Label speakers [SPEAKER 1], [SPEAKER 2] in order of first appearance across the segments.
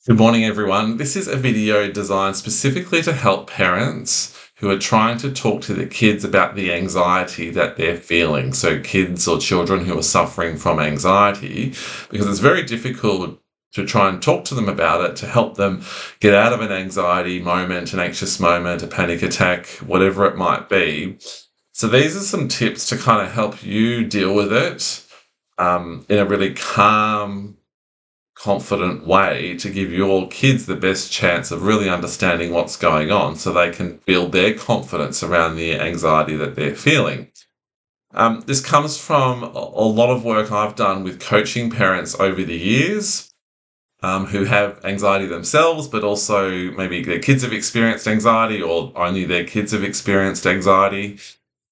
[SPEAKER 1] Good morning, everyone. This is a video designed specifically to help parents who are trying to talk to their kids about the anxiety that they're feeling. So, kids or children who are suffering from anxiety, because it's very difficult to try and talk to them about it to help them get out of an anxiety moment, an anxious moment, a panic attack, whatever it might be. So, these are some tips to kind of help you deal with it in a really calm, confident way to give your kids the best chance of really understanding what's going on so they can build their confidence around the anxiety that they're feeling. This comes from a lot of work I've done with coaching parents over the years who have anxiety themselves, but also maybe their kids have experienced anxiety or only their kids have experienced anxiety.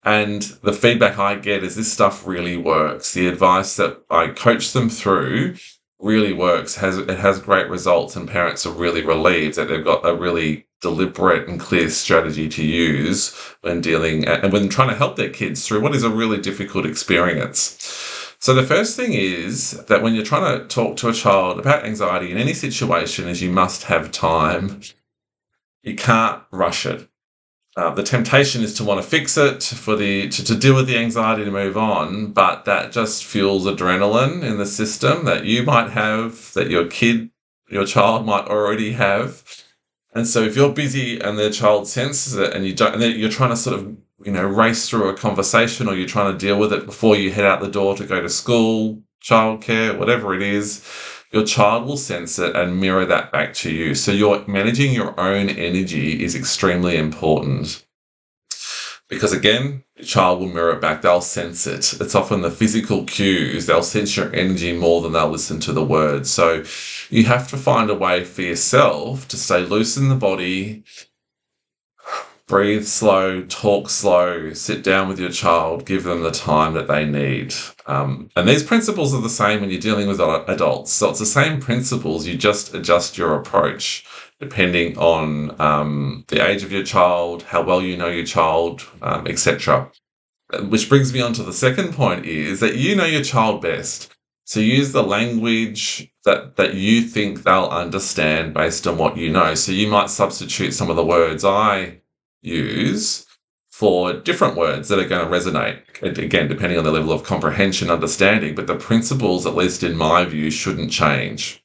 [SPEAKER 1] And the feedback I get is this stuff really works. The advice that I coach them through really works. It has great results, and parents are really relieved that they've got a really deliberate and clear strategy to use when dealing and when trying to help their kids through what is a really difficult experience. So the first thing is that when you're trying to talk to a child about anxiety in any situation is you must have time. You can't rush it. The temptation is to want to fix it to deal with the anxiety to move on, but that just fuels adrenaline in the system that you might have, that your child might already have. And so if you're busy and their child senses it and you don't, and then you're trying to sort of, race through a conversation, or you're trying to deal with it before you head out the door to go to school, childcare, whatever it is, your child will sense it and mirror that back to you. So you're managing your own energy is extremely important. Because again, your child will mirror it back. They'll sense it. It's often the physical cues. They'll sense your energy more than they'll listen to the words. So you have to find a way for yourself to stay loose in the body, breathe slow, talk slow, sit down with your child, give them the time that they need. And these principles are the same when you're dealing with adults. So it's the same principles, you just adjust your approach depending on the age of your child, how well you know your child, etc. Which brings me on to the second point is that you know your child best. So use the language that you think they'll understand based on what you know. So you might substitute some of the words I use for different words that are going to resonate, again, depending on the level of comprehension, understanding, but the principles, at least in my view, shouldn't change.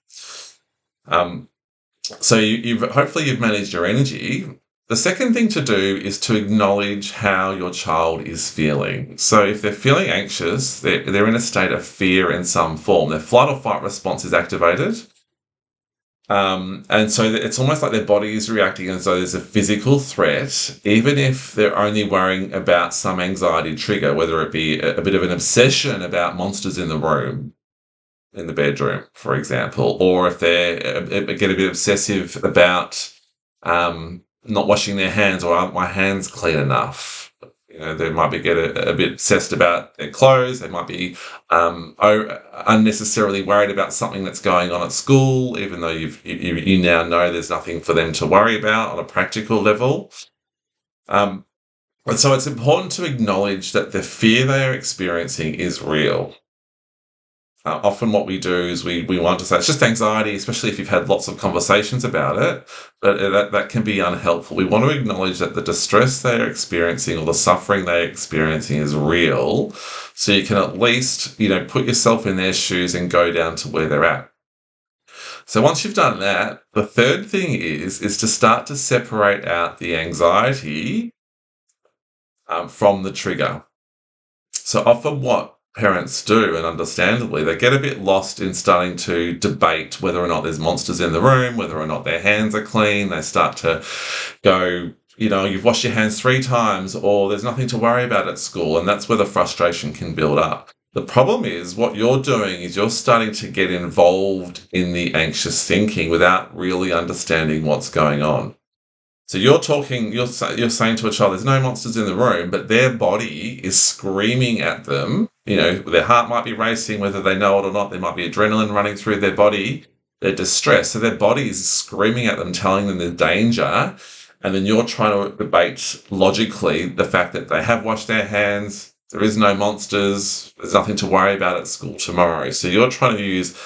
[SPEAKER 1] So hopefully you've managed your energy. The second thing to do is to acknowledge how your child is feeling. So if they're feeling anxious, they're in a state of fear in some form. Their flight or fight response is activated. And so it's almost like their body is reacting as though there's a physical threat, even if they're only worrying about some anxiety trigger, whether it be a bit of an obsession about monsters in the room, in the bedroom, for example, or if they get a bit obsessive about not washing their hands, or aren't my hands clean enough. They might get a bit obsessed about their clothes. They might be unnecessarily worried about something that's going on at school, even though you now know there's nothing for them to worry about on a practical level. And so it's important to acknowledge that the fear they are experiencing is real. Often what we do is we want to say it's just anxiety, especially if you've had lots of conversations about it, but that can be unhelpful. We want to acknowledge that the distress they are experiencing or the suffering they're experiencing is real, so you can at least, put yourself in their shoes and go down to where they're at. So once you've done that, the third thing is to start to separate out the anxiety from the trigger. So often what parents do, and understandably, they get a bit lost in starting to debate whether or not there's monsters in the room, whether or not their hands are clean. They start to go, you've washed your hands 3 times, or there's nothing to worry about at school. And that's where the frustration can build up. The problem is what you're doing is you're starting to get involved in the anxious thinking without really understanding what's going on. So you're saying to a child, there's no monsters in the room, but their body is screaming at them. Their heart might be racing, whether they know it or not. There might be adrenaline running through their body. They're distressed. So their body is screaming at them, telling them there's danger. And then you're trying to debate logically the fact that they have washed their hands. There is no monsters. There's nothing to worry about at school tomorrow. So you're trying to use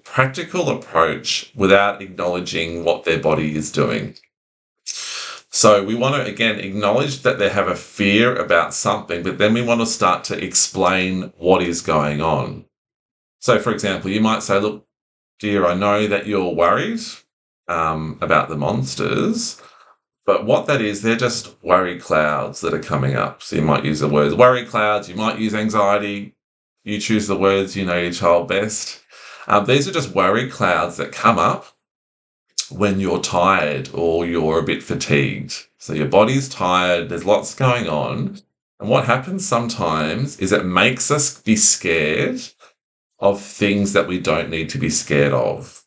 [SPEAKER 1] practical approach without acknowledging what their body is doing. So we want to, again, acknowledge that they have a fear about something, but then we want to start to explain what is going on. So, for example, you might say, look, dear, I know that you're worried about the monsters, but what that is, they're just worry clouds that are coming up. So you might use the words worry clouds, you might use anxiety. You choose the words you know your child best. These are just worry clouds that come up when you're tired or you're a bit fatigued. So your body's tired, there's lots going on. And what happens sometimes is it makes us be scared of things that we don't need to be scared of.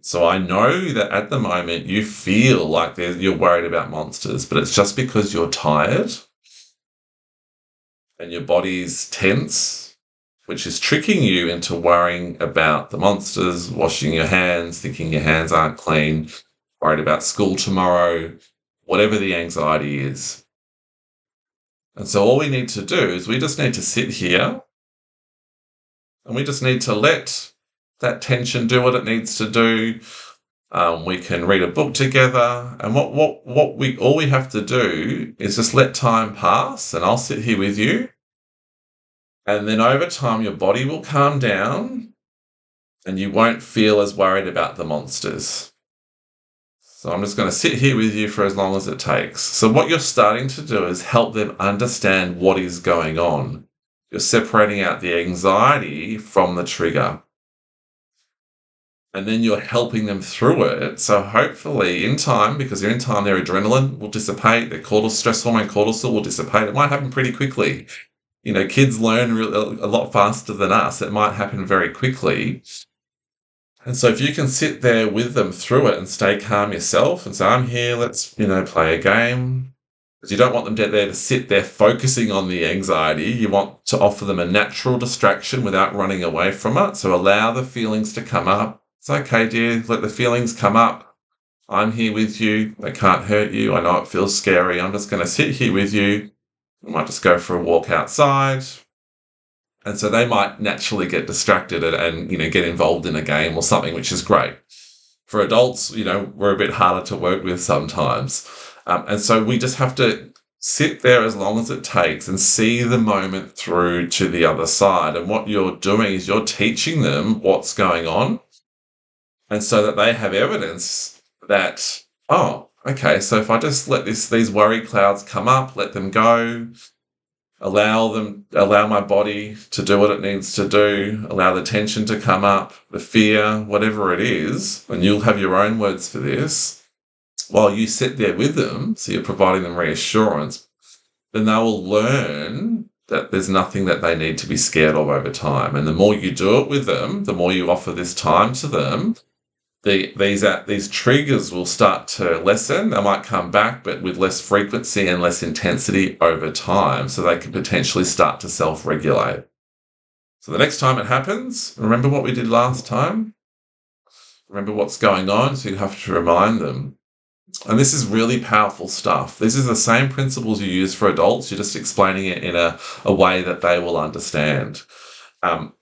[SPEAKER 1] So I know that at the moment you feel like you're worried about monsters, but it's just because you're tired and your body's tense, which is tricking you into worrying about the monsters, washing your hands, thinking your hands aren't clean, worried about school tomorrow, whatever the anxiety is. And so all we need to do is we just need to sit here and we just need to let that tension do what it needs to do. We can read a book together, and all we have to do is just let time pass, and I'll sit here with you. And then over time, your body will calm down and you won't feel as worried about the monsters. So I'm just going to sit here with you for as long as it takes. So what you're starting to do is help them understand what is going on. You're separating out the anxiety from the trigger. And then you're helping them through it. So hopefully in time, because they're in time, their adrenaline will dissipate, their stress hormone cortisol will dissipate. It might happen pretty quickly. Kids learn a lot faster than us. It might happen very quickly. And so if you can sit there with them through it and stay calm yourself and say, I'm here, let's, play a game. Because you don't want them there to sit there focusing on the anxiety. You want to offer them a natural distraction without running away from it. So allow the feelings to come up. It's okay, dear, let the feelings come up. I'm here with you. They can't hurt you. I know it feels scary. I'm just going to sit here with you. We might just go for a walk outside. And so they might naturally get distracted and get involved in a game or something, which is great. For adults, we're a bit harder to work with sometimes. And so we just have to sit there as long as it takes and see the moment through to the other side. And what you're doing is you're teaching them what's going on. And so that they have evidence that, oh, okay, so if I just let these worry clouds come up, let them go, allow my body to do what it needs to do, allow the tension to come up, the fear, whatever it is, and you'll have your own words for this, while you sit there with them, so you're providing them reassurance, then they will learn that there's nothing that they need to be scared of over time. And the more you do it with them, the more you offer this time to them, these triggers will start to lessen. They might come back, but with less frequency and less intensity over time, so they can potentially start to self-regulate. So the next time it happens, remember what we did last time? Remember what's going on, so you have to remind them. And this is really powerful stuff. This is the same principles you use for adults. You're just explaining it in a way that they will understand.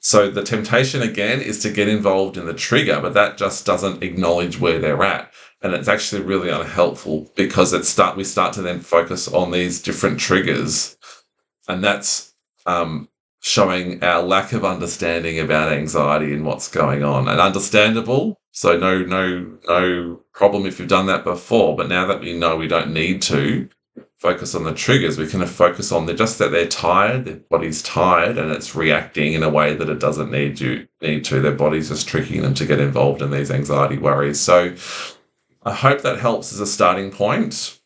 [SPEAKER 1] So the temptation, again, is to get involved in the trigger, but that just doesn't acknowledge where they're at. And it's actually really unhelpful because we start to then focus on these different triggers. And that's showing our lack of understanding about anxiety and what's going on. And understandable, so no problem if you've done that before. But now that we know we don't need to focus on the triggers, we can focus on that they're tired, their body's tired, and it's reacting in a way that it doesn't need to. Their body's just tricking them to get involved in these anxiety worries. So I hope that helps as a starting point.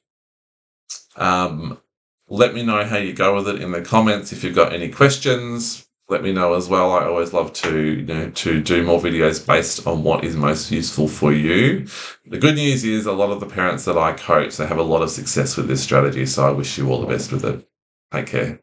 [SPEAKER 1] Let me know how you go with it in the comments. If you've got any questions, let me know as well. I always love to do more videos based on what is most useful for you. The good news is a lot of the parents that I coach, they have a lot of success with this strategy. So I wish you all the best with it. Take care.